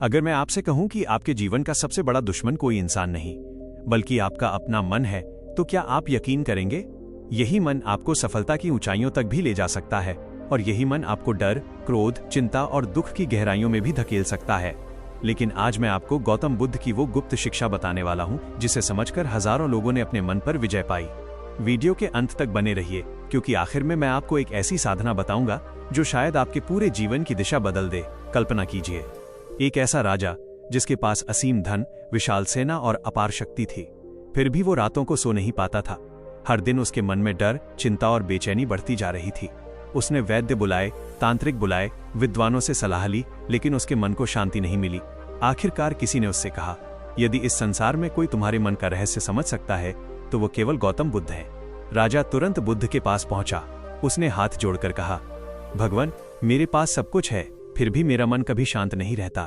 अगर मैं आपसे कहूं कि आपके जीवन का सबसे बड़ा दुश्मन कोई इंसान नहीं, बल्कि आपका अपना मन है, तो क्या आप यकीन करेंगे? यही मन आपको सफलता की ऊंचाइयों तक भी ले जा सकता है, और यही मन आपको डर, क्रोध, चिंता और दुख की गहराइयों में भी धकेल सकता है। लेकिन आज मैं आपको गौतम बुद्ध की वो गुप्त शिक्षा बताने वाला हूं, जिसे समझकर हजारों लोगों ने अपने मन पर विजय पाई। वीडियो के अंत तक बने रहिए, क्योंकि आखिर में मैं आपको एक ऐसी साधना बताऊंगा जो शायद आपके पूरे जीवन की दिशा बदल दे। कल्पना कीजिए, एक ऐसा राजा जिसके पास असीम धन, विशाल सेना और अपार शक्ति थी, फिर भी वो रातों को सो नहीं पाता था। हर दिन उसके मन में डर, चिंता और बेचैनी बढ़ती जा रही थी। उसने वैद्य बुलाए, तांत्रिक बुलाए, विद्वानों से सलाह ली, लेकिन उसके मन को शांति नहीं मिली। आखिरकार किसी ने उससे कहा, यदि इस संसार में कोई तुम्हारे मन का रहस्य समझ सकता है तो वो केवल गौतम बुद्ध है। राजा तुरंत बुद्ध के पास पहुंचा। उसने हाथ जोड़कर कहा, भगवान, मेरे पास सब कुछ है, फिर भी मेरा मन कभी शांत नहीं रहता।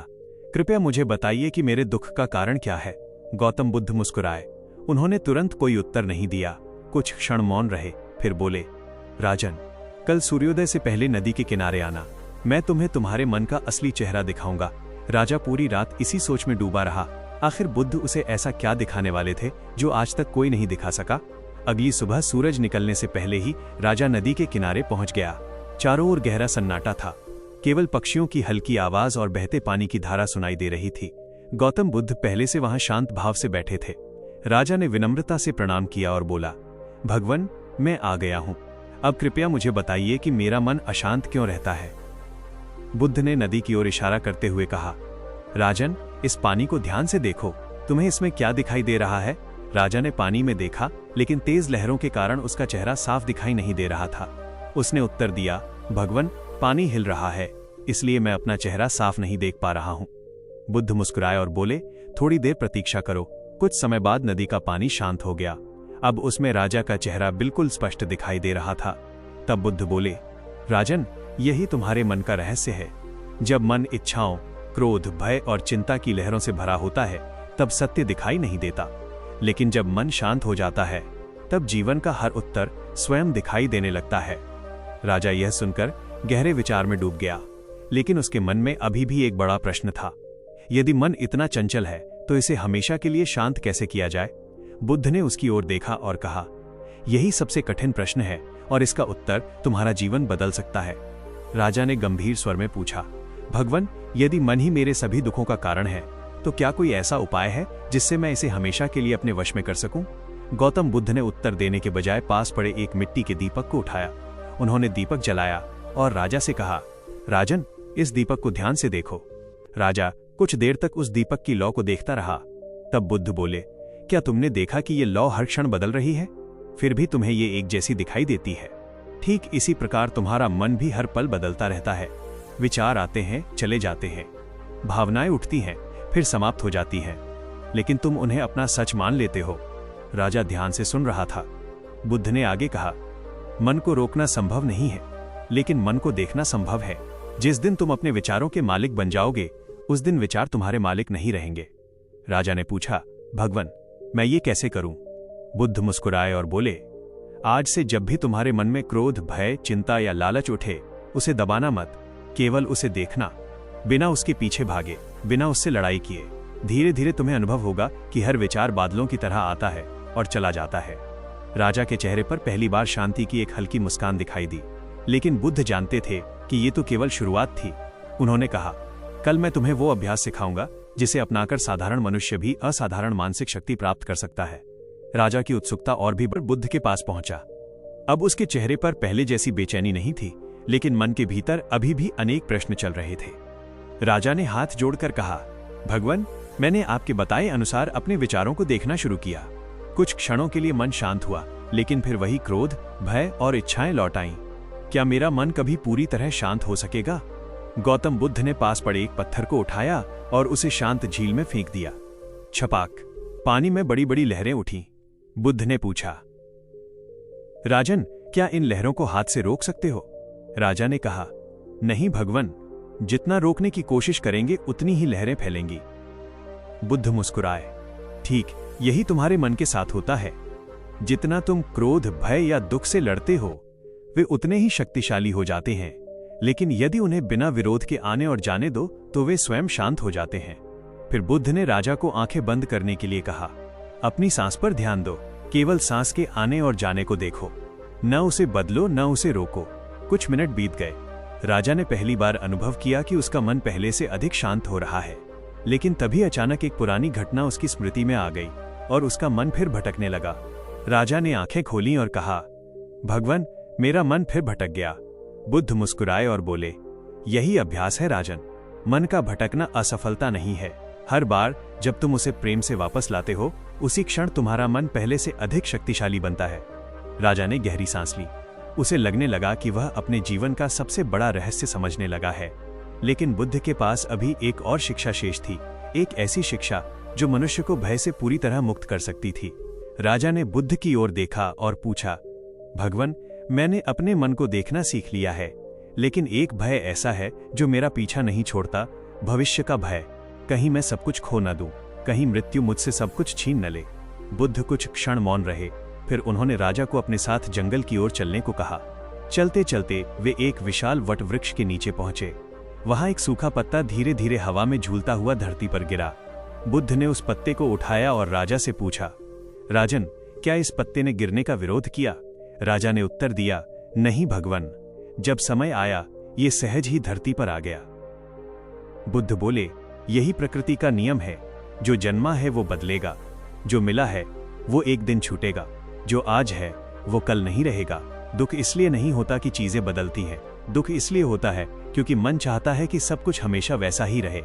कृपया मुझे बताइए कि मेरे दुख का कारण क्या है। गौतम बुद्ध मुस्कुराए। उन्होंने तुरंत कोई उत्तर नहीं दिया। कुछ क्षण मौन रहे, फिर बोले, राजन, कल सूर्योदय से पहले नदी के किनारे आना, मैं तुम्हें तुम्हारे मन का असली चेहरा दिखाऊंगा। राजा पूरी रात इसी सोच में डूबा रहा। आखिर बुद्ध उसे ऐसा क्या दिखाने वाले थे जो आज तक कोई नहीं दिखा सका। अगली सुबह सूरज निकलने से पहले ही राजा नदी के किनारे पहुंच गया। चारों ओर गहरा सन्नाटा था। केवल पक्षियों की हल्की आवाज और बहते पानी की धारा सुनाई दे रही थी। गौतम बुद्ध पहले से वहां शांत भाव से बैठे थे। राजा ने विनम्रता से प्रणाम किया और बोला, भगवान, मैं आ गया हूं। अब कृपया मुझे बताइए कि मेरा मन अशांत क्यों रहता है। बुद्ध ने नदी की ओर इशारा करते हुए कहा, राजन, इस पानी को ध्यान से देखो, तुम्हें इसमें क्या दिखाई दे रहा है? राजा ने पानी में देखा, लेकिन तेज लहरों के कारण उसका चेहरा साफ दिखाई नहीं दे रहा था। उसने उत्तर दिया, भगवान, पानी हिल रहा है, इसलिए मैं अपना चेहरा साफ नहीं देख पा रहा हूं। बुद्ध मुस्कुराए और बोले, थोड़ी देर प्रतीक्षा करो। कुछ समय बाद नदी का पानी शांत हो गया। अब उसमें राजा का चेहरा बिल्कुल स्पष्ट दिखाई दे रहा था। तब बुद्ध बोले, राजन, यही तुम्हारे मन का रहस्य है। जब मन इच्छाओं, क्रोध, भय और चिंता की लहरों से भरा होता है, तब सत्य दिखाई नहीं देता। लेकिन जब मन शांत हो जाता है, तब जीवन का हर उत्तर स्वयं दिखाई देने लगता है। राजा यह सुनकर गहरे विचार में डूब गया। लेकिन उसके मन में अभी भी एक बड़ा प्रश्न था। यदि मन इतना चंचल है, तो इसे हमेशा के लिए शांत कैसे किया जाए? बुद्ध ने उसकी ओर देखा और कहा, यही सबसे कठिन प्रश्न है, और इसका उत्तर तुम्हारा जीवन बदल सकता है। राजा ने गंभीर स्वर में पूछा, भगवान, यदि मन ही मेरे सभी दुखों का कारण है, तो क्या कोई ऐसा उपाय है जिससे मैं इसे हमेशा के लिए अपने वश में कर सकूं? गौतम बुद्ध ने उत्तर देने के बजाय पास पड़े एक मिट्टी के दीपक को उठाया। उन्होंने दीपक जलाया और राजा से कहा, राजन, इस दीपक को ध्यान से देखो। राजा कुछ देर तक उस दीपक की लौ को देखता रहा। तब बुद्ध बोले, क्या तुमने देखा कि ये लौ हर क्षण बदल रही है, फिर भी तुम्हें ये एक जैसी दिखाई देती है? ठीक इसी प्रकार तुम्हारा मन भी हर पल बदलता रहता है। विचार आते हैं, चले जाते हैं, भावनाएं उठती हैं, फिर समाप्त हो जाती हैं, लेकिन तुम उन्हें अपना सच मान लेते हो। राजा ध्यान से सुन रहा था। बुद्ध ने आगे कहा, मन को रोकना संभव नहीं है, लेकिन मन को देखना संभव है। जिस दिन तुम अपने विचारों के मालिक बन जाओगे, उस दिन विचार तुम्हारे मालिक नहीं रहेंगे। राजा ने पूछा, भगवान, मैं ये कैसे करूं? बुद्ध मुस्कुराए और बोले, आज से जब भी तुम्हारे मन में क्रोध, भय, चिंता या लालच उठे, उसे दबाना मत, केवल उसे देखना, बिना उसके पीछे भागे, बिना उससे लड़ाई किए। धीरे धीरे तुम्हें अनुभव होगा कि हर विचार बादलों की तरह आता है और चला जाता है। राजा के चेहरे पर पहली बार शांति की एक हल्की मुस्कान दिखाई दी, लेकिन बुद्ध जानते थे कि ये तो केवल शुरुआत थी। उन्होंने कहा, कल मैं तुम्हें वो अभ्यास सिखाऊंगा जिसे अपनाकर साधारण मनुष्य भी असाधारण मानसिक शक्ति प्राप्त कर सकता है। राजा की उत्सुकता और भी बुद्ध के पास पहुंचा। अब उसके चेहरे पर पहले जैसी बेचैनी नहीं थी, लेकिन मन के भीतर अभी भी अनेक प्रश्न चल रहे थे। राजा ने हाथ जोड़कर कहा, भगवान, मैंने आपके बताए अनुसार अपने विचारों को देखना शुरू किया। कुछ क्षणों के लिए मन शांत हुआ, लेकिन फिर वही क्रोध, भय और इच्छाएं लौट आईं। क्या मेरा मन कभी पूरी तरह शांत हो सकेगा? गौतम बुद्ध ने पास पड़े एक पत्थर को उठाया और उसे शांत झील में फेंक दिया। छपाक, पानी में बड़ी बड़ी लहरें उठीं। बुद्ध ने पूछा, राजन, क्या इन लहरों को हाथ से रोक सकते हो? राजा ने कहा, नहीं भगवान, जितना रोकने की कोशिश करेंगे उतनी ही लहरें फैलेंगी। बुद्ध मुस्कुराए, ठीक यही तुम्हारे मन के साथ होता है। जितना तुम क्रोध, भय या दुख से लड़ते हो, वे उतने ही शक्तिशाली हो जाते हैं। लेकिन यदि उन्हें बिना विरोध के आने और जाने दो तो वे स्वयं शांत हो जाते हैं। फिर बुद्ध ने राजा को आंखें बंद करने के लिए कहा, अपनी सांस पर ध्यान दो, केवल सांस के आने और जाने को देखो, न उसे बदलो न उसे रोको। कुछ मिनट बीत गए। राजा ने पहली बार अनुभव किया कि उसका मन पहले से अधिक शांत हो रहा है। लेकिन तभी अचानक एक पुरानी घटना उसकी स्मृति में आ गई और उसका मन फिर भटकने लगा। राजा ने आंखें खोलीं और कहा, भगवान, मेरा मन फिर भटक गया। बुद्ध मुस्कुराए और बोले, यही अभ्यास है राजन। मन का भटकना असफलता नहीं है। हर बार जब तुम उसे प्रेम से वापस लाते हो, उसी क्षण तुम्हारा मन पहले से अधिक शक्तिशाली बनता है। राजा ने गहरी सांस ली। उसे लगने लगा कि वह अपने जीवन का सबसे बड़ा रहस्य समझने लगा है। लेकिन बुद्ध के पास अभी एक और शिक्षा शेष थी, एक ऐसी शिक्षा जो मनुष्य को भय से पूरी तरह मुक्त कर सकती थी। राजा ने बुद्ध की ओर देखा और पूछा, भगवान, मैंने अपने मन को देखना सीख लिया है, लेकिन एक भय ऐसा है जो मेरा पीछा नहीं छोड़ता, भविष्य का भय। कहीं मैं सब कुछ खो न दूं, कहीं मृत्यु मुझसे सब कुछ छीन न ले। बुद्ध कुछ क्षण मौन रहे, फिर उन्होंने राजा को अपने साथ जंगल की ओर चलने को कहा। चलते चलते वे एक विशाल वट वृक्ष के नीचे पहुंचे। वहां एक सूखा पत्ता धीरे धीरे हवा में झूलता हुआ धरती पर गिरा। बुद्ध ने उस पत्ते को उठाया और राजा से पूछा, राजन, क्या इस पत्ते ने गिरने का विरोध किया? राजा ने उत्तर दिया, नहीं भगवान, जब समय आया ये सहज ही धरती पर आ गया। बुद्ध बोले, यही प्रकृति का नियम है। जो जन्मा है वो बदलेगा, जो मिला है वो एक दिन छूटेगा, जो आज है वो कल नहीं रहेगा। दुख इसलिए नहीं होता कि चीजें बदलती हैं, दुख इसलिए होता है क्योंकि मन चाहता है कि सब कुछ हमेशा वैसा ही रहे।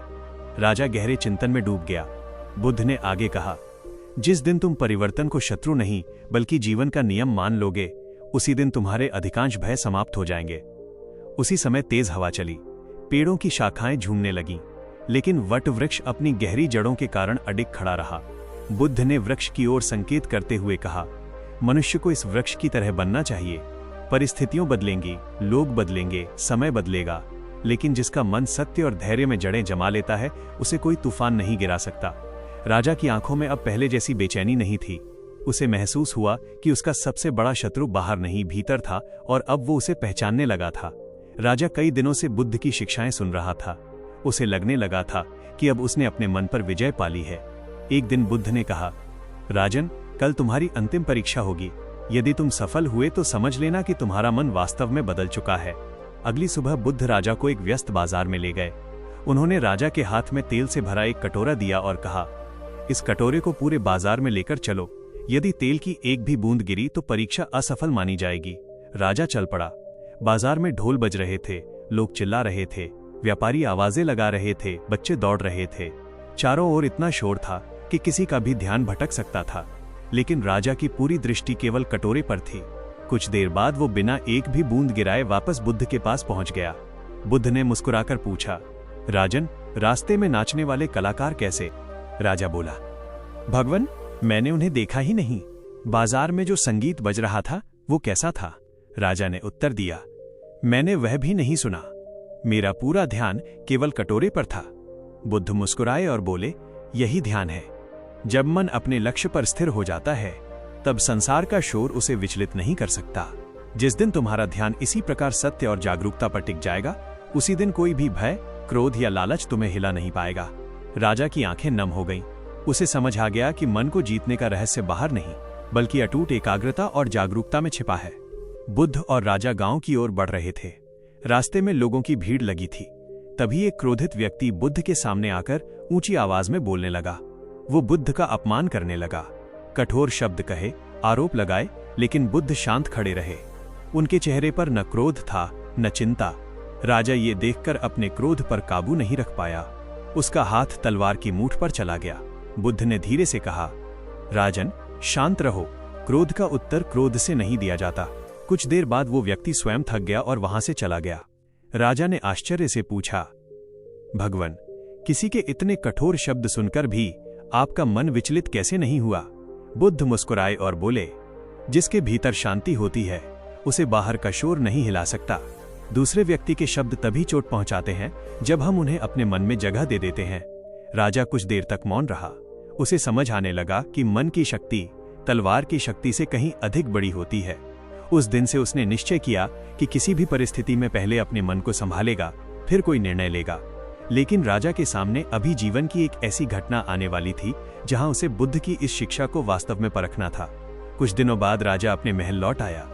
राजा गहरे चिंतन में डूब गया। बुद्ध ने आगे कहा, जिस दिन तुम परिवर्तन को शत्रु नहीं बल्कि जीवन का नियम मान लोगे, उसी दिन तुम्हारे अधिकांश भय समाप्त हो जाएंगे। उसी समय तेज हवा चली, पेड़ों की शाखाएं झूमने लगीं, लेकिन वट वृक्ष अपनी गहरी जड़ों के कारण अडिग खड़ा रहा। बुद्ध ने वृक्ष की ओर संकेत करते हुए कहा, मनुष्य को इस वृक्ष की तरह बनना चाहिए। परिस्थितियां बदलेंगी, लोग बदलेंगे, समय बदलेगा, लेकिन जिसका मन सत्य और धैर्य में जड़ें जमा लेता है, उसे कोई तूफान नहीं गिरा सकता। राजा की आंखों में अब पहले जैसी बेचैनी नहीं थी। उसे महसूस हुआ कि उसका सबसे बड़ा शत्रु बाहर नहीं भीतर था, और अब वो उसे पहचानने लगा था। राजा कई दिनों से बुद्ध की शिक्षाएं सुन रहा था। उसे लगने लगा था कि अब उसने अपने मन पर विजय पा ली है। एक दिन बुद्ध ने कहा, राजन, कल तुम्हारी अंतिम परीक्षा होगी। यदि तुम सफल हुए तो समझ लेना कि तुम्हारा मन वास्तव में बदल चुका है। अगली सुबह बुद्ध राजा को एक व्यस्त बाजार में ले गए। उन्होंने राजा के हाथ में तेल से भरा एक कटोरा दिया और कहा, इस कटोरे को पूरे बाजार में लेकर चलो। यदि तेल की एक भी बूंद गिरी तो परीक्षा असफल मानी जाएगी। राजा चल पड़ा। बाजार में ढोल बज रहे थे, लोग चिल्ला रहे थे, व्यापारी आवाजें लगा रहे थे, बच्चे दौड़ रहे थे। चारों ओर इतना शोर था कि किसी का भी ध्यान भटक सकता था, लेकिन राजा की पूरी दृष्टि केवल कटोरे पर थी। कुछ देर बाद वो बिना एक भी बूंद गिराए वापस बुद्ध के पास पहुंच गया। बुद्ध ने मुस्कुराकर पूछा, राजन, रास्ते में नाचने वाले कलाकार कैसे? राजा बोला, भगवान, मैंने उन्हें देखा ही नहीं। बाजार में जो संगीत बज रहा था वो कैसा था? राजा ने उत्तर दिया, मैंने वह भी नहीं सुना। मेरा पूरा ध्यान केवल कटोरे पर था। बुद्ध मुस्कुराए और बोले, यही ध्यान है। जब मन अपने लक्ष्य पर स्थिर हो जाता है, तब संसार का शोर उसे विचलित नहीं कर सकता। जिस दिन तुम्हारा ध्यान इसी प्रकार सत्य और जागरूकता पर टिक जाएगा, उसी दिन कोई भी भय, क्रोध या लालच तुम्हें हिला नहीं पाएगा। राजा की आंखें नम हो गईं। उसे समझ आ गया कि मन को जीतने का रहस्य बाहर नहीं, बल्कि अटूट एकाग्रता और जागरूकता में छिपा है। बुद्ध और राजा गांव की ओर बढ़ रहे थे। रास्ते में लोगों की भीड़ लगी थी। तभी एक क्रोधित व्यक्ति बुद्ध के सामने आकर ऊंची आवाज में बोलने लगा। वो बुद्ध का अपमान करने लगा, कठोर शब्द कहे, आरोप लगाए, लेकिन बुद्ध शांत खड़े रहे। उनके चेहरे पर न क्रोध था न चिंता। राजा ये देखकर अपने क्रोध पर काबू नहीं रख पाया। उसका हाथ तलवार की मूठ पर चला गया। बुद्ध ने धीरे से कहा, राजन, शांत रहो। क्रोध का उत्तर क्रोध से नहीं दिया जाता। कुछ देर बाद वो व्यक्ति स्वयं थक गया और वहां से चला गया। राजा ने आश्चर्य से पूछा, भगवान, किसी के इतने कठोर शब्द सुनकर भी आपका मन विचलित कैसे नहीं हुआ? बुद्ध मुस्कुराए और बोले, जिसके भीतर शांति होती है, उसे बाहर का शोर नहीं हिला सकता। दूसरे व्यक्ति के शब्द तभी चोट पहुंचाते हैं जब हम उन्हें अपने मन में जगह दे देते हैं। राजा कुछ देर तक मौन रहा। उसे समझ आने लगा कि मन की शक्ति तलवार की शक्ति से कहीं अधिक बड़ी होती है। उस दिन से उसने निश्चय किया कि किसी भी परिस्थिति में पहले अपने मन को संभालेगा, फिर कोई निर्णय लेगा। लेकिन राजा के सामने अभी जीवन की एक ऐसी घटना आने वाली थी जहां उसे बुद्ध की इस शिक्षा को वास्तव में परखना था। कुछ दिनों बाद राजा अपने महल लौट आया।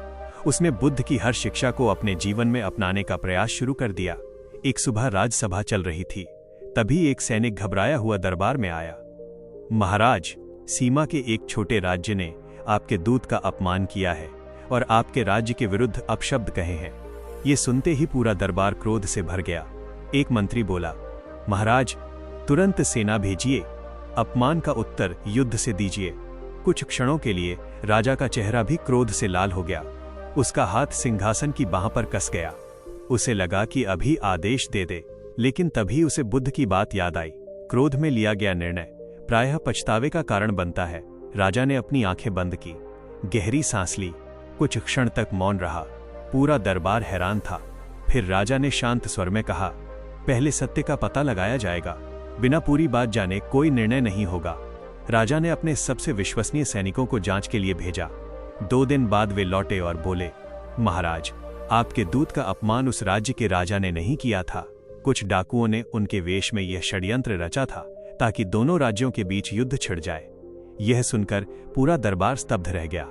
उसने बुद्ध की हर शिक्षा को अपने जीवन में अपनाने का प्रयास शुरू कर दिया। एक सुबह राजसभा चल रही थी, तभी एक सैनिक घबराया हुआ दरबार में आया। महाराज, सीमा के एक छोटे राज्य ने आपके दूत का अपमान किया है और आपके राज्य के विरुद्ध अपशब्द कहे हैं। ये सुनते ही पूरा दरबार क्रोध से भर गया। एक मंत्री बोला, महाराज, तुरंत सेना भेजिए, अपमान का उत्तर युद्ध से दीजिए। कुछ क्षणों के लिए राजा का चेहरा भी क्रोध से लाल हो गया। उसका हाथ सिंहासन की बाह पर कस गया। उसे लगा कि अभी आदेश दे दे, लेकिन तभी उसे बुद्ध की बात याद आई। क्रोध में लिया गया निर्णय प्रायः पछतावे का कारण बनता है। राजा ने अपनी आंखें बंद की, गहरी सांस ली, कुछ क्षण तक मौन रहा। पूरा दरबार हैरान था। फिर राजा ने शांत स्वर में कहा, पहले सत्य का पता लगाया जाएगा, बिना पूरी बात जाने कोई निर्णय नहीं होगा। राजा ने अपने सबसे विश्वसनीय सैनिकों को जांच के लिए भेजा। 2 दिन बाद वे लौटे और बोले, महाराज, आपके दूत का अपमान उस राज्य के राजा ने नहीं किया था। कुछ डाकुओं ने उनके वेश में यह षड्यंत्र रचा था ताकि दोनों राज्यों के बीच युद्ध छिड़ जाए। यह सुनकर पूरा दरबार स्तब्ध रह गया।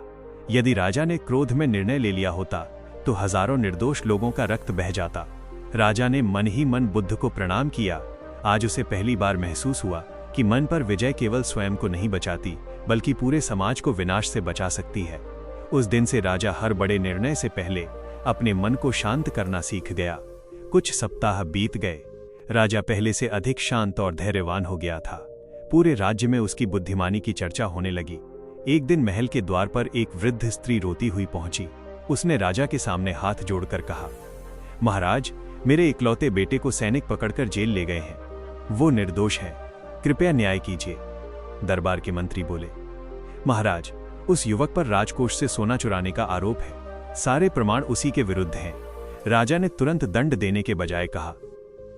यदि राजा ने क्रोध में निर्णय ले लिया होता तो हजारों निर्दोष लोगों का रक्त बह जाता। राजा ने मन ही मन बुद्ध को प्रणाम किया। आज उसे पहली बार महसूस हुआ कि मन पर विजय केवल स्वयं को नहीं बचाती, बल्कि पूरे समाज को विनाश से बचा सकती है। उस दिन से राजा हर बड़े निर्णय से पहले अपने मन को शांत करना सीख गया। कुछ सप्ताह बीत गए। राजा पहले से अधिक शांत और धैर्यवान हो गया था। पूरे राज्य में उसकी बुद्धिमानी की चर्चा होने लगी। एक दिन महल के द्वार पर एक वृद्ध स्त्री रोती हुई पहुंची। उसने राजा के सामने हाथ जोड़कर कहा, महाराज, मेरे इकलौते बेटे को सैनिक पकड़कर जेल ले गए हैं। वो निर्दोष है, कृपया न्याय कीजिए। दरबार के मंत्री बोले, महाराज, उस युवक पर राजकोष से सोना चुराने का आरोप है। सारे प्रमाण उसी के विरुद्ध हैं। राजा ने तुरंत दंड देने के बजाय कहा,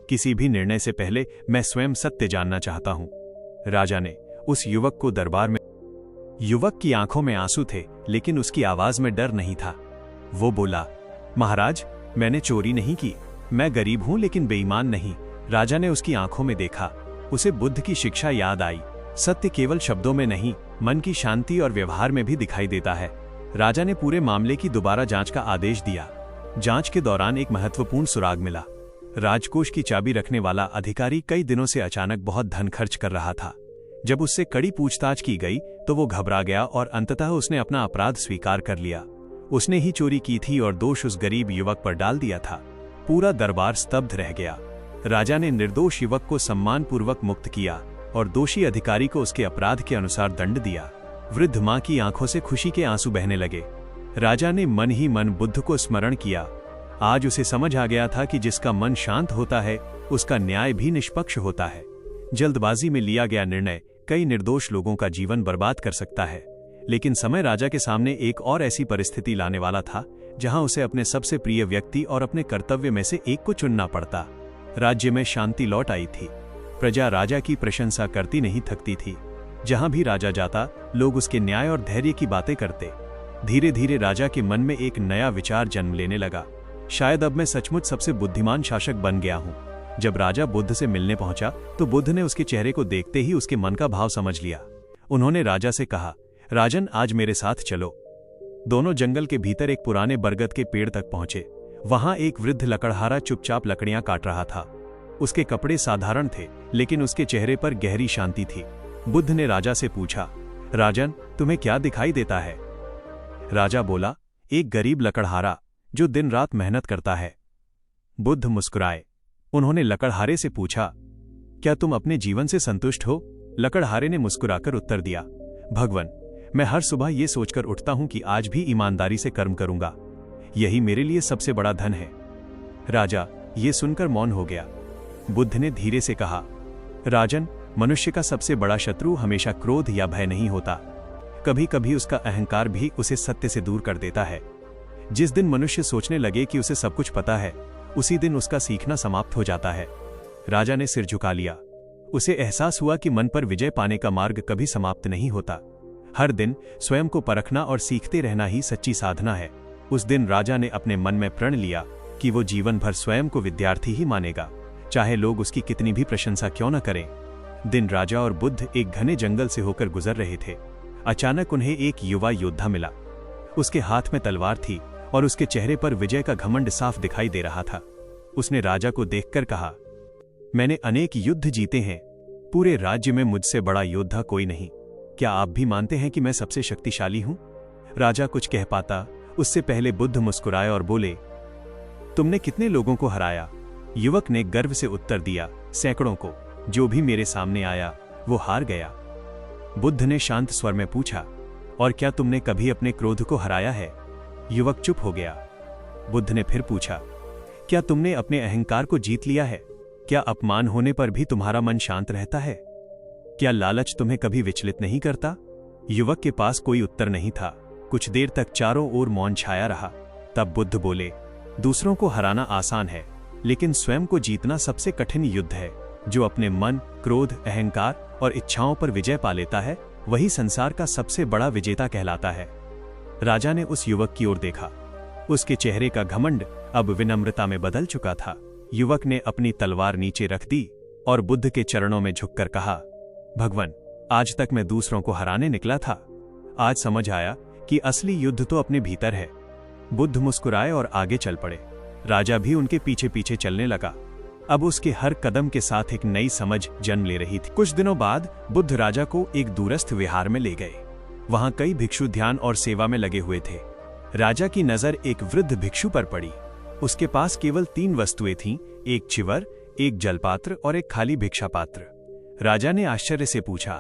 किसी भी निर्णय से पहले मैं स्वयं सत्य जानना चाहता हूं। राजा ने उस युवक को दरबार में। युवक की आंखों में आंसू थे, लेकिन उसकी आवाज में डर नहीं था। वो बोला, महाराज, मैंने चोरी नहीं की। मैं गरीब हूं लेकिन बेईमान नहीं। राजा ने उसकी आंखों में देखा। उसे बुद्ध की शिक्षा याद आई। सत्य केवल शब्दों में नहीं, मन की शांति और व्यवहार में भी दिखाई देता है। राजा ने पूरे मामले की दोबारा जांच का आदेश दिया। जांच के दौरान एक महत्वपूर्ण सुराग मिला। राजकोष की चाबी रखने वाला अधिकारी कई दिनों से अचानक बहुत धन खर्च कर रहा था। जब उससे कड़ी पूछताछ की गई तो वो घबरा गया और अंततः उसने अपना अपराध स्वीकार कर लिया। उसने ही चोरी की थी और दोष उस गरीब युवक पर डाल दिया था। पूरा दरबार स्तब्ध रह गया। राजा ने निर्दोष युवक को सम्मानपूर्वक मुक्त किया और दोषी अधिकारी को उसके अपराध के अनुसार दंड दिया। वृद्ध मां की आंखों से खुशी के आंसू बहने लगे। राजा ने मन ही मन बुद्ध को स्मरण किया। आज उसे समझ आ गया था कि जिसका मन शांत होता है, उसका न्याय भी निष्पक्ष होता है। जल्दबाजी में लिया गया निर्णय कई निर्दोष लोगों का जीवन बर्बाद कर सकता है, लेकिन समय राजा के सामने एक और ऐसी परिस्थिति लाने वाला था जहां उसे अपने सबसे प्रिय व्यक्ति और अपने कर्तव्य में से एक को चुनना पड़ता। राज्य में शांति लौट आई थी। प्रजा राजा की प्रशंसा करती नहीं थकती थी। जहां भी राजा जाता, लोग उसके न्याय और धैर्य की बातें करते। धीरे धीरे राजा के मन में एक नया विचार जन्म लेने लगा, शायद अब मैं सचमुच सबसे बुद्धिमान शासक बन गया हूं। जब राजा बुद्ध से मिलने पहुंचा तो बुद्ध ने उसके चेहरे को देखते ही उसके मन का भाव समझ लिया। उन्होंने राजा से कहा, राजन, आज मेरे साथ चलो। दोनों जंगल के भीतर एक पुराने बरगद के पेड़ तक पहुंचे। वहां एक वृद्ध लकड़हारा चुपचाप लकड़ियां काट रहा था। उसके कपड़े साधारण थे, लेकिन उसके चेहरे पर गहरी शांति थी। बुद्ध ने राजा से पूछा, राजन, तुम्हें क्या दिखाई देता है? राजा बोला, एक गरीब लकड़हारा जो दिन रात मेहनत करता है। बुद्ध मुस्कुराए। उन्होंने लकड़हारे से पूछा, क्या तुम अपने जीवन से संतुष्ट हो? लकड़हारे ने मुस्कुराकर उत्तर दिया, भगवन, मैं हर सुबह ये सोचकर उठता हूं कि आज भी ईमानदारी से कर्म करूंगा। यही मेरे लिए सबसे बड़ा धन है। राजा ये सुनकर मौन हो गया। बुद्ध ने धीरे से कहा, राजन, मनुष्य का सबसे बड़ा शत्रु हमेशा क्रोध या भय नहीं होता। कभी कभी उसका अहंकार भी उसे सत्य से दूर कर देता है। जिस दिन मनुष्य सोचने लगे कि उसे सब कुछ पता है, उसी दिन उसका सीखना समाप्त हो जाता है। राजा ने सिर झुका लिया। उसे एहसास हुआ कि मन पर विजय पाने का मार्ग कभी समाप्त नहीं होता। हर दिन स्वयं को परखना और सीखते रहना ही सच्ची साधना है। उस दिन राजा ने अपने मन में प्रण लिया कि वो जीवन भर स्वयं को विद्यार्थी ही मानेगा, चाहे लोग उसकी कितनी भी प्रशंसा क्यों न करें। दिन राजा और बुद्ध एक घने जंगल से होकर गुजर रहे थे। अचानक उन्हें एक युवा योद्धा मिला। उसके हाथ में तलवार थी और उसके चेहरे पर विजय का घमंड साफ दिखाई दे रहा था। उसने राजा को देखकर कहा, मैंने अनेक युद्ध जीते हैं, पूरे राज्य में मुझसे बड़ा योद्धा कोई नहीं। क्या आप भी मानते हैं कि मैं सबसे शक्तिशाली हूं? राजा कुछ कह पाता उससे पहले बुद्ध मुस्कुराए और बोले, तुमने कितने लोगों को हराया? युवक ने गर्व से उत्तर दिया, सैकड़ों को। जो भी मेरे सामने आया वो हार गया। बुद्ध ने शांत स्वर में पूछा, और क्या तुमने कभी अपने क्रोध को हराया है? युवक चुप हो गया। बुद्ध ने फिर पूछा, क्या तुमने अपने अहंकार को जीत लिया है? क्या अपमान होने पर भी तुम्हारा मन शांत रहता है? क्या लालच तुम्हें कभी विचलित नहीं करता? युवक के पास कोई उत्तर नहीं था। कुछ देर तक चारों ओर मौन छाया रहा। तब बुद्ध बोले, दूसरों को हराना आसान है, लेकिन स्वयं को जीतना सबसे कठिन युद्ध है। जो अपने मन, क्रोध, अहंकार और इच्छाओं पर विजय पा लेता है, वही संसार का सबसे बड़ा विजेता कहलाता है। राजा ने उस युवक की ओर देखा। उसके चेहरे का घमंड अब विनम्रता में बदल चुका था। युवक ने अपनी तलवार नीचे रख दी और बुद्ध के चरणों में झुककर कहा, भगवान, आज तक मैं दूसरों को हराने निकला था। आज समझ आया कि असली युद्ध तो अपने भीतर है। बुद्ध मुस्कुराए और आगे चल पड़े। राजा भी उनके पीछे पीछे चलने लगा। अब उसके हर कदम के साथ एक नई समझ जन्म ले रही थी। कुछ दिनों बाद बुद्ध राजा को एक दूरस्थ विहार में ले गए। वहां कई भिक्षु ध्यान और सेवा में लगे हुए थे। राजा की नजर एक वृद्ध भिक्षु पर पड़ी। उसके पास केवल 3 वस्तुएं थीं, एक चिवर, एक जलपात्र और एक खाली भिक्षा पात्र। राजा ने आश्चर्य से पूछा,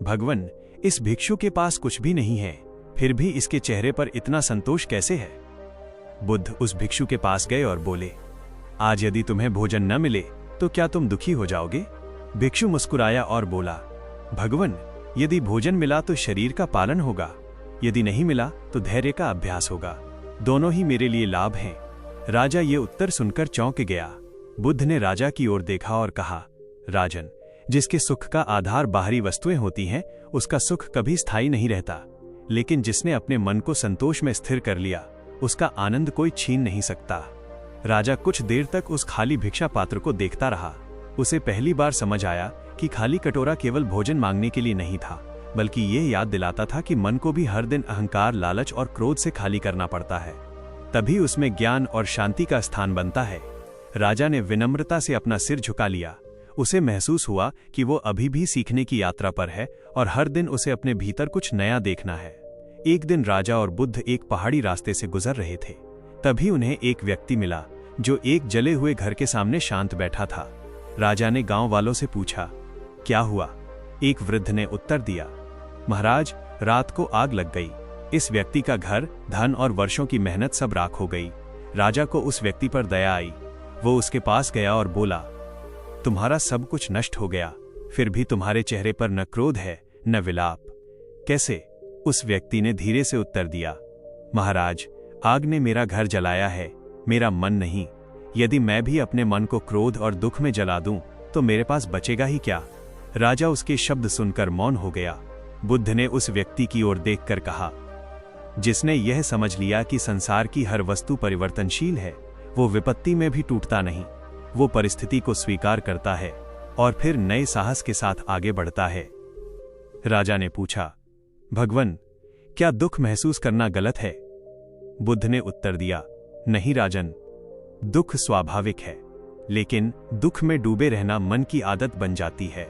भगवान, इस भिक्षु के पास कुछ भी नहीं है, फिर भी इसके चेहरे पर इतना संतोष कैसे है? बुद्ध उस भिक्षु के पास गए और बोले, आज यदि तुम्हें भोजन न मिले तो क्या तुम दुखी हो जाओगे? भिक्षु मुस्कुराया और बोला, भगवान, यदि भोजन मिला तो शरीर का पालन होगा, यदि नहीं मिला तो धैर्य का अभ्यास होगा। दोनों ही मेरे लिए लाभ हैं। राजा ये उत्तर सुनकर चौंक गया। बुद्ध ने राजा की ओर देखा और कहा, राजन, जिसके सुख का आधार बाहरी वस्तुएं होती हैं, उसका सुख कभी स्थायी नहीं रहता, लेकिन जिसने अपने मन को संतोष में स्थिर कर लिया, उसका आनंद कोई छीन नहीं सकता। राजा कुछ देर तक उस खाली भिक्षा पात्र को देखता रहा। उसे पहली बार समझ आया कि खाली कटोरा केवल भोजन मांगने के लिए नहीं था, बल्कि यह याद दिलाता था कि मन को भी हर दिन अहंकार, लालच और क्रोध से खाली करना पड़ता है। तभी उसमें ज्ञान और शांति का स्थान बनता है। राजा ने विनम्रता से अपना सिर झुका लिया। उसे महसूस हुआ कि वो अभी भी सीखने की यात्रा पर है और हर दिन उसे अपने भीतर कुछ नया देखना है। एक दिन राजा और बुद्ध एक पहाड़ी रास्ते से गुजर रहे थे। तभी उन्हें एक व्यक्ति मिला जो एक जले हुए घर के सामने शांत बैठा था। राजा ने गांव वालों से पूछा, क्या हुआ? एक वृद्ध ने उत्तर दिया, महाराज, रात को आग लग गई। इस व्यक्ति का घर, धन और वर्षों की मेहनत सब राख हो गई। राजा को उस व्यक्ति पर दया आई। वो उसके पास गया और बोला, तुम्हारा सब कुछ नष्ट हो गया, फिर भी तुम्हारे चेहरे पर न क्रोध है न विलाप। कैसे? उस व्यक्ति ने धीरे से उत्तर दिया, महाराज, आग ने मेरा घर जलाया है, मेरा मन नहीं। यदि मैं भी अपने मन को क्रोध और दुख में जला दूं, तो मेरे पास बचेगा ही क्या? राजा उसके शब्द सुनकर मौन हो गया। बुद्ध ने उस व्यक्ति की ओर देखकर कहा, जिसने यह समझ लिया कि संसार की हर वस्तु परिवर्तनशील है, वो विपत्ति में भी टूटता नहीं। वो परिस्थिति को स्वीकार करता है और फिर नए साहस के साथ आगे बढ़ता है। राजा ने पूछा, भगवान, क्या दुख महसूस करना गलत है? बुद्ध ने उत्तर दिया, नहीं राजन, दुख स्वाभाविक है, लेकिन दुख में डूबे रहना मन की आदत बन जाती है।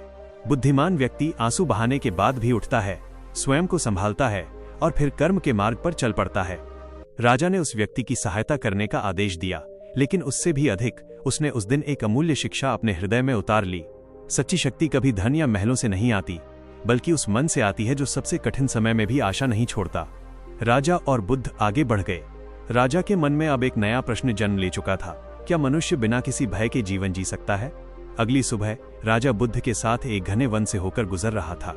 बुद्धिमान व्यक्ति आंसू बहाने के बाद भी उठता है, स्वयं को संभालता है और फिर कर्म के मार्ग पर चल पड़ता है। राजा ने उस व्यक्ति की सहायता करने का आदेश दिया, लेकिन उससे भी अधिक उसने उस दिन एक अमूल्य शिक्षा अपने हृदय में उतार ली। सच्ची शक्ति कभी धन या महलों से नहीं आती, बल्कि उस मन से आती है जो सबसे कठिन समय में भी आशा नहीं छोड़ता। राजा और बुद्ध आगे बढ़ गए। राजा के मन में अब एक नया प्रश्न जन्म ले चुका था, क्या मनुष्य बिना किसी भय के जीवन जी सकता है? अगली सुबह राजा बुद्ध के साथ एक घने वन से होकर गुजर रहा था।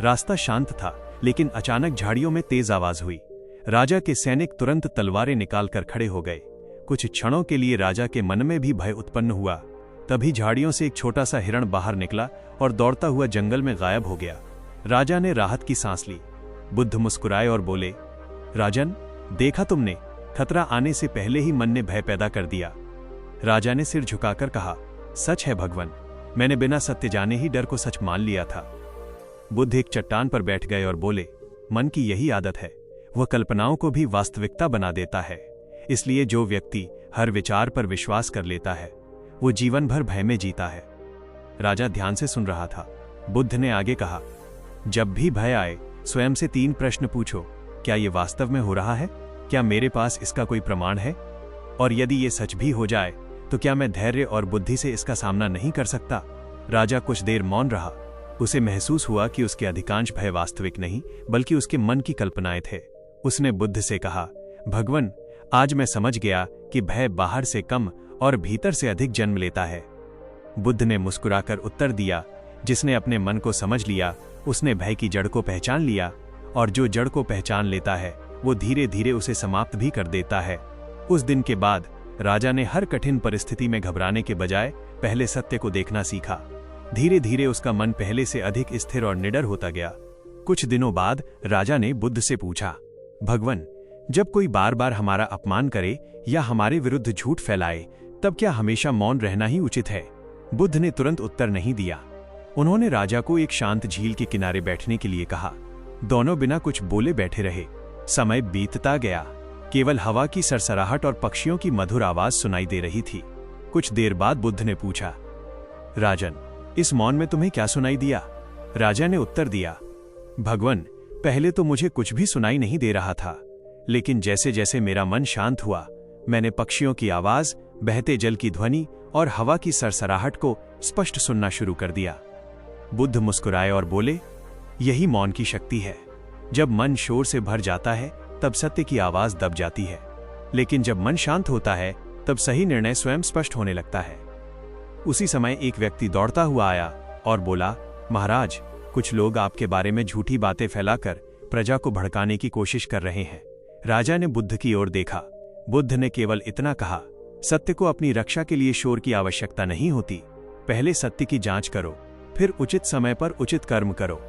रास्ता शांत था, लेकिन अचानक झाड़ियों में तेज आवाज हुई। राजा के सैनिक तुरंत तलवारें निकालकर खड़े हो गए। कुछ क्षणों के लिए राजा के मन में भी भय उत्पन्न हुआ। तभी झाड़ियों से एक छोटा सा हिरण बाहर निकला और दौड़ता हुआ जंगल में गायब हो गया। राजा ने राहत की सांस ली। बुद्ध मुस्कुराए और बोले, राजन, देखा तुमने, खतरा आने से पहले ही मन ने भय पैदा कर दिया। राजा ने सिर झुकाकर कहा, सच है भगवन, मैंने बिना सत्य जाने ही डर को सच मान लिया था। बुद्ध एक चट्टान पर बैठ गए और बोले, मन की यही आदत है, वह कल्पनाओं को भी वास्तविकता बना देता है। इसलिए जो व्यक्ति हर विचार पर विश्वास कर लेता है वो जीवन भर भय में जीता है। राजा ध्यान से सुन रहा था। बुद्ध ने आगे कहा, जब भी भय आए स्वयं से 3 प्रश्न पूछो, क्या ये वास्तव में हो रहा है? क्या मेरे पास इसका कोई प्रमाण है? और यदि ये सच भी हो जाए तो क्या मैं धैर्य और बुद्धि से इसका सामना नहीं कर सकता? राजा कुछ देर मौन रहा। उसे महसूस हुआ कि उसके अधिकांश भय वास्तविक नहीं बल्कि उसके मन की कल्पनाएं थे। उसने बुद्ध से कहा, भगवन, आज मैं समझ गया कि भय बाहर से कम और भीतर से अधिक जन्म लेता है। बुद्ध ने मुस्कुराकर उत्तर दिया, जिसने अपने मन को समझ लिया उसने भय की जड़ को पहचान लिया, और जो जड़ को पहचान लेता है वो धीरे धीरे उसे समाप्त भी कर देता है। उस दिन के बाद राजा ने हर कठिन परिस्थिति में घबराने के बजाय पहले सत्य को देखना सीखा। धीरे धीरे उसका मन पहले से अधिक स्थिर और निडर होता गया। कुछ दिनों बाद राजा ने बुद्ध से पूछा, भगवन, जब कोई बार बार हमारा अपमान करे या हमारे विरुद्ध झूठ फैलाए तब क्या हमेशा मौन रहना ही उचित है? बुद्ध ने तुरंत उत्तर नहीं दिया। उन्होंने राजा को एक शांत झील के किनारे बैठने के लिए कहा। दोनों बिना कुछ बोले बैठे रहे। समय बीतता गया। केवल हवा की सरसराहट और पक्षियों की मधुर आवाज सुनाई दे रही थी। कुछ देर बाद बुद्ध ने पूछा, राजन, इस मौन में तुम्हें क्या सुनाई दिया? राजा ने उत्तर दिया, भगवन, पहले तो मुझे कुछ भी सुनाई नहीं दे रहा था, लेकिन जैसे जैसे मेरा मन शांत हुआ मैंने पक्षियों की आवाज, बहते जल की ध्वनि और हवा की सरसराहट को स्पष्ट सुनना शुरू कर दिया। बुद्ध मुस्कुराए और बोले, यही मौन की शक्ति है। जब मन शोर से भर जाता है तब सत्य की आवाज दब जाती है, लेकिन जब मन शांत होता है तब सही निर्णय स्वयं स्पष्ट होने लगता है। उसी समय एक व्यक्ति दौड़ता हुआ आया और बोला, महाराज, कुछ लोग आपके बारे में झूठी बातें फैलाकर प्रजा को भड़काने की कोशिश कर रहे हैं। राजा ने बुद्ध की ओर देखा। बुद्ध ने केवल इतना कहा, सत्य को अपनी रक्षा के लिए शोर की आवश्यकता नहीं होती। पहले सत्य की जांच करो, फिर उचित समय पर उचित कर्म करो।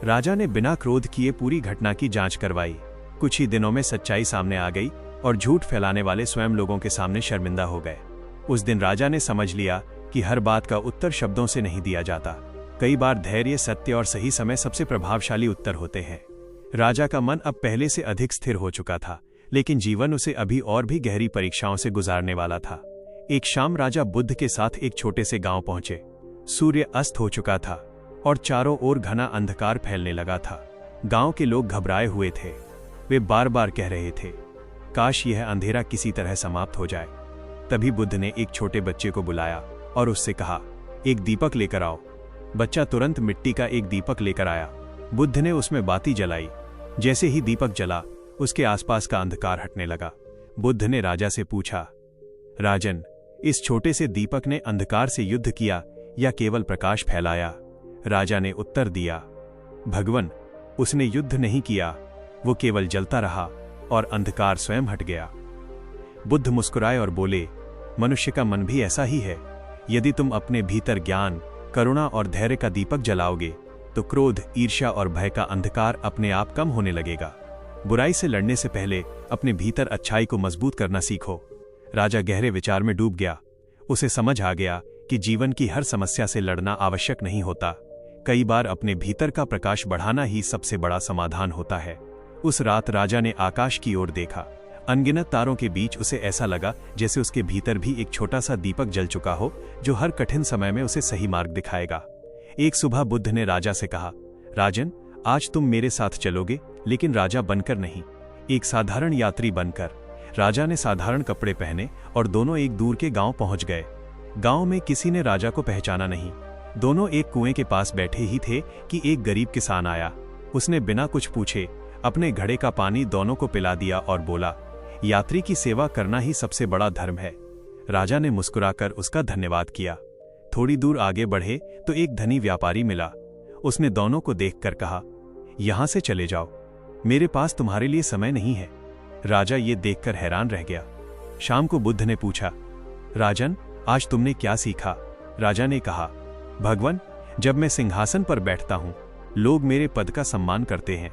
राजा ने बिना क्रोध किए पूरी घटना की जांच करवाई। कुछ ही दिनों में सच्चाई सामने आ गई और झूठ फैलाने वाले स्वयं लोगों के सामने शर्मिंदा हो गए। उस दिन राजा ने समझ लिया कि हर बात का उत्तर शब्दों से नहीं दिया जाता। कई बार धैर्य, सत्य और सही समय सबसे प्रभावशाली उत्तर होते हैं। राजा का मन अब पहले से अधिक स्थिर हो चुका था, लेकिन जीवन उसे अभी और भी गहरी परीक्षाओं से गुजारने वाला था। एक शाम राजा बुद्ध के साथ एक छोटे से गांव पहुंचे। सूर्य अस्त हो चुका था और चारों ओर घना अंधकार फैलने लगा था। गांव के लोग घबराए हुए थे। वे बार बार कह रहे थे, काश यह अंधेरा किसी तरह समाप्त हो जाए। तभी बुद्ध ने एक छोटे बच्चे को बुलाया और उससे कहा, एक दीपक लेकर आओ। बच्चा तुरंत मिट्टी का एक दीपक लेकर आया। बुद्ध ने उसमें बाती जलाई। जैसे ही दीपक जला, उसके आसपास का अंधकार हटने लगा। बुद्ध ने राजा से पूछा, राजन, इस छोटे से दीपक ने अंधकार से युद्ध किया या केवल प्रकाश फैलाया? राजा ने उत्तर दिया, भगवन, उसने युद्ध नहीं किया, वो केवल जलता रहा और अंधकार स्वयं हट गया। बुद्ध मुस्कुराए और बोले, मनुष्य का मन भी ऐसा ही है। यदि तुम अपने भीतर ज्ञान, करुणा और धैर्य का दीपक जलाओगे तो क्रोध, ईर्ष्या और भय का अंधकार अपने आप कम होने लगेगा। बुराई से लड़ने से पहले अपने भीतर अच्छाई को मजबूत करना सीखो। राजा गहरे विचार में डूब गया। उसे समझ आ गया कि जीवन की हर समस्या से लड़ना आवश्यक नहीं होता। कई बार अपने भीतर का प्रकाश बढ़ाना ही सबसे बड़ा समाधान होता है। उस रात राजा ने आकाश की ओर देखा। अनगिनत तारों के बीच उसे ऐसा लगा जैसे उसके भीतर भी एक छोटा सा दीपक जल चुका हो, जो हर कठिन समय में उसे सही मार्ग दिखाएगा। एक सुबह बुद्ध ने राजा से कहा, राजन, आज तुम मेरे साथ चलोगे, लेकिन राजा बनकर नहीं, एक साधारण यात्री बनकर। राजा ने साधारण कपड़े पहने और दोनों एक दूर के गांव पहुंच गए। गांव में किसी ने राजा को पहचाना नहीं। दोनों एक कुएं के पास बैठे ही थे कि एक गरीब किसान आया। उसने बिना कुछ पूछे अपने घड़े का पानी दोनों को पिला दिया और बोला, यात्री की सेवा करना ही सबसे बड़ा धर्म है। राजा ने मुस्कुराकर उसका धन्यवाद किया। थोड़ी दूर आगे बढ़े तो एक धनी व्यापारी मिला। उसने दोनों को देखकर कहा, यहां से चले जाओ, मेरे पास तुम्हारे लिए समय नहीं है। राजा ये देखकर हैरान रह गया। शाम को बुद्ध ने पूछा, राजन, आज तुमने क्या सीखा? राजा ने कहा, भगवन, जब मैं सिंहासन पर बैठता हूं लोग मेरे पद का सम्मान करते हैं,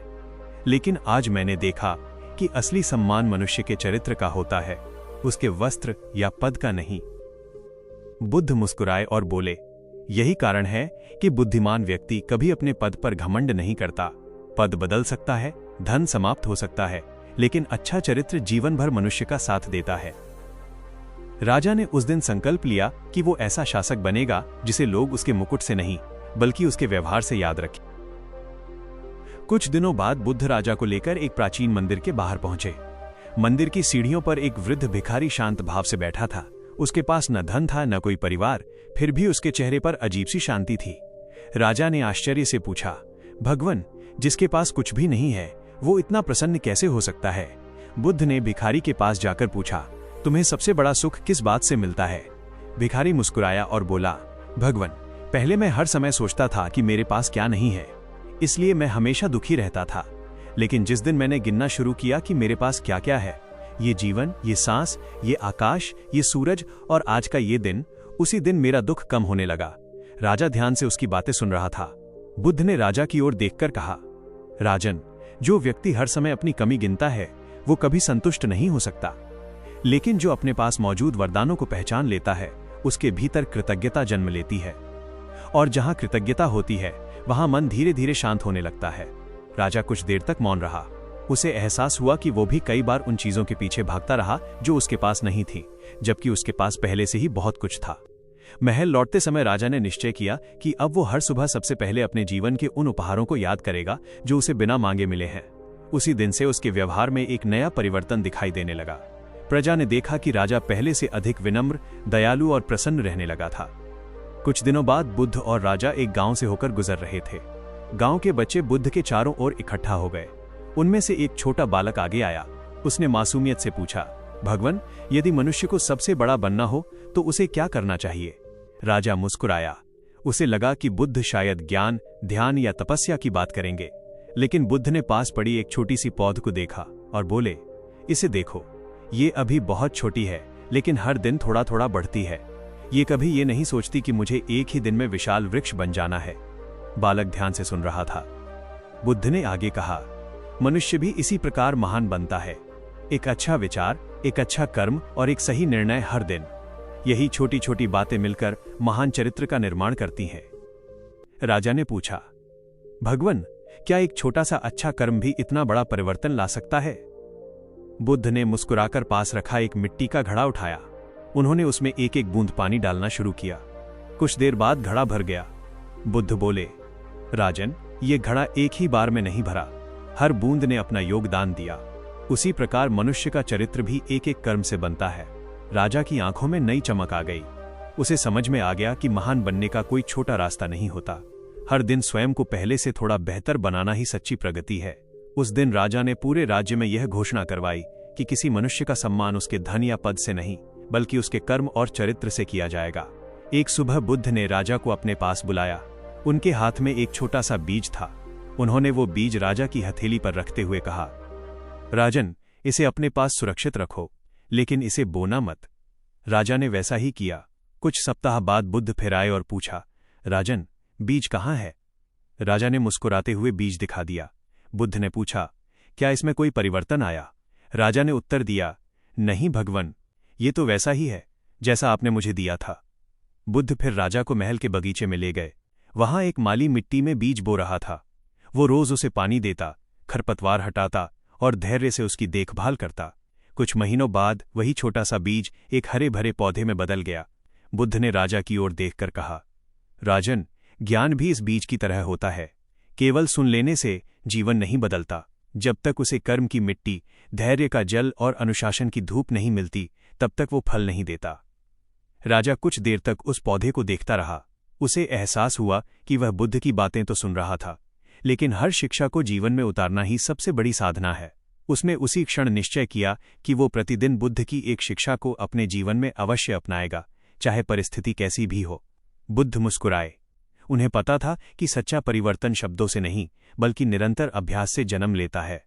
लेकिन आज मैंने देखा कि असली सम्मान मनुष्य के चरित्र का होता है, उसके वस्त्र या पद का नहीं। बुद्ध मुस्कुराए और बोले, यही कारण है कि बुद्धिमान व्यक्ति कभी अपने पद पर घमंड नहीं करता। पद बदल सकता है, धन समाप्त हो सकता है, लेकिन अच्छा चरित्र जीवन भर मनुष्य का साथ देता है। राजा ने उस दिन संकल्प लिया कि वो ऐसा शासक बनेगा जिसे लोग उसके मुकुट से नहीं बल्कि उसके व्यवहार से याद रखें। कुछ दिनों बाद बुद्ध राजा को लेकर एक प्राचीन मंदिर के बाहर पहुंचे। मंदिर की सीढ़ियों पर एक वृद्ध भिखारी शांत भाव से बैठा था। उसके पास न धन था न कोई परिवार, फिर भी उसके चेहरे पर अजीब सी शांति थी। राजा ने आश्चर्य से पूछा, भगवन, जिसके पास कुछ भी नहीं है वो इतना प्रसन्न कैसे हो सकता है? बुद्ध ने भिखारी के पास जाकर पूछा, तुम्हें सबसे बड़ा सुख किस बात से मिलता है? भिखारी मुस्कुराया और बोला, भगवन, पहले मैं हर समय सोचता था कि मेरे पास क्या नहीं है, इसलिए मैं हमेशा दुखी रहता था। लेकिन जिस दिन मैंने गिनना शुरू किया कि मेरे पास क्या क्या है, ये जीवन, ये सांस, ये आकाश, ये सूरज और आज का ये दिन, उसी दिन मेरा दुख कम होने लगा। राजा ध्यान से उसकी बातें सुन रहा था। बुद्ध ने राजा की ओर देखकर कहा, राजन, जो व्यक्ति हर समय अपनी कमी गिनता है वो कभी संतुष्ट नहीं हो सकता, लेकिन जो अपने पास मौजूद वरदानों को पहचान लेता है उसके भीतर कृतज्ञता जन्म लेती है, और जहां कृतज्ञता होती है वहां मन धीरे धीरे शांत होने लगता है। राजा कुछ देर तक मौन रहा। उसे एहसास हुआ कि वो भी कई बार उन चीजों के पीछे भागता रहा जो उसके पास नहीं थी, जबकि उसके पास पहले से ही बहुत कुछ था। महल लौटते समय राजा ने निश्चय किया कि अब वो हर सुबह सबसे पहले अपने जीवन के उन उपहारों को याद करेगा जो उसे बिना मांगे मिले हैं। उसी दिन से उसके व्यवहार में एक नया परिवर्तन दिखाई देने लगा। प्रजा ने देखा कि राजा पहले से अधिक विनम्र, दयालु और प्रसन्न रहने लगा था। कुछ दिनों बाद बुद्ध और राजा एक गांव से होकर गुजर रहे थे। गांव के बच्चे बुद्ध के चारों ओर इकट्ठा हो गए। उनमें से एक छोटा बालक आगे आया। उसने मासूमियत से पूछा, भगवन, यदि मनुष्य को सबसे बड़ा बनना हो तो उसे क्या करना चाहिए? राजा मुस्कुराया। उसे लगा कि बुद्ध शायद ज्ञान, ध्यान या तपस्या की बात करेंगे, लेकिन बुद्ध ने पास पड़ी एक छोटी सी पौध को देखा और बोले, इसे देखो, ये अभी बहुत छोटी है लेकिन हर दिन थोड़ा थोड़ा बढ़ती है। ये कभी ये नहीं सोचती कि मुझे एक ही दिन में विशाल वृक्ष बन जाना है। बालक ध्यान से सुन रहा था। बुद्ध ने आगे कहा, मनुष्य भी इसी प्रकार महान बनता है। एक अच्छा विचार, एक अच्छा कर्म और एक सही निर्णय हर दिन, यही छोटी छोटी बातें मिलकर महान चरित्र का निर्माण करती हैं। राजा ने पूछा, भगवन, क्या एक छोटा सा अच्छा कर्म भी इतना बड़ा परिवर्तन ला सकता है? बुद्ध ने मुस्कुराकर पास रखा एक मिट्टी का घड़ा उठाया। उन्होंने उसमें एक एक बूंद पानी डालना शुरू किया। कुछ देर बाद घड़ा भर गया। बुद्ध बोले, राजन, ये घड़ा एक ही बार में नहीं भरा, हर बूंद ने अपना योगदान दिया। उसी प्रकार मनुष्य का चरित्र भी एक एक कर्म से बनता है। राजा की आंखों में नई चमक आ गई। उसे समझ में आ गया कि महान बनने का कोई छोटा रास्ता नहीं होता। हर दिन स्वयं को पहले से थोड़ा बेहतर बनाना ही सच्ची प्रगति है। उस दिन राजा ने पूरे राज्य में यह घोषणा करवाई कि किसी मनुष्य का सम्मान उसके धन या पद से नहीं, बल्कि उसके कर्म और चरित्र से किया जाएगा। एक सुबह बुद्ध ने राजा को अपने पास बुलाया। उनके हाथ में एक छोटा सा बीज था। उन्होंने वो बीज राजा की हथेली पर रखते हुए कहा, राजन, इसे अपने पास सुरक्षित रखो, लेकिन इसे बोना मत। राजा ने वैसा ही किया। कुछ सप्ताह बाद बुद्ध फिर आए और पूछा, राजन, बीज कहाँ है? राजा ने मुस्कुराते हुए बीज दिखा दिया। बुद्ध ने पूछा, क्या इसमें कोई परिवर्तन आया? राजा ने उत्तर दिया, नहीं भगवन, ये तो वैसा ही है जैसा आपने मुझे दिया था। बुद्ध फिर राजा को महल के बगीचे में ले गए। वहां एक माली मिट्टी में बीज बो रहा था। वो रोज उसे पानी देता, खरपतवार हटाता और धैर्य से उसकी देखभाल करता। कुछ महीनों बाद वही छोटा सा बीज एक हरे भरे पौधे में बदल गया। बुद्ध ने राजा की ओर देखकर कहा, राजन, ज्ञान भी इस बीज की तरह होता है। केवल सुन लेने से जीवन नहीं बदलता। जब तक उसे कर्म की मिट्टी, धैर्य का जल और अनुशासन की धूप नहीं मिलती, तब तक वो फल नहीं देता। राजा कुछ देर तक उस पौधे को देखता रहा। उसे एहसास हुआ कि वह बुद्ध की बातें तो सुन रहा था, लेकिन हर शिक्षा को जीवन में उतारना ही सबसे बड़ी साधना है। उसने उसी क्षण निश्चय किया कि वो प्रतिदिन बुद्ध की एक शिक्षा को अपने जीवन में अवश्य अपनाएगा, चाहे परिस्थिति कैसी भी हो। बुद्ध मुस्कुराए। उन्हें पता था कि सच्चा परिवर्तन शब्दों से नहीं, बल्कि निरंतर अभ्यास से जन्म लेता है।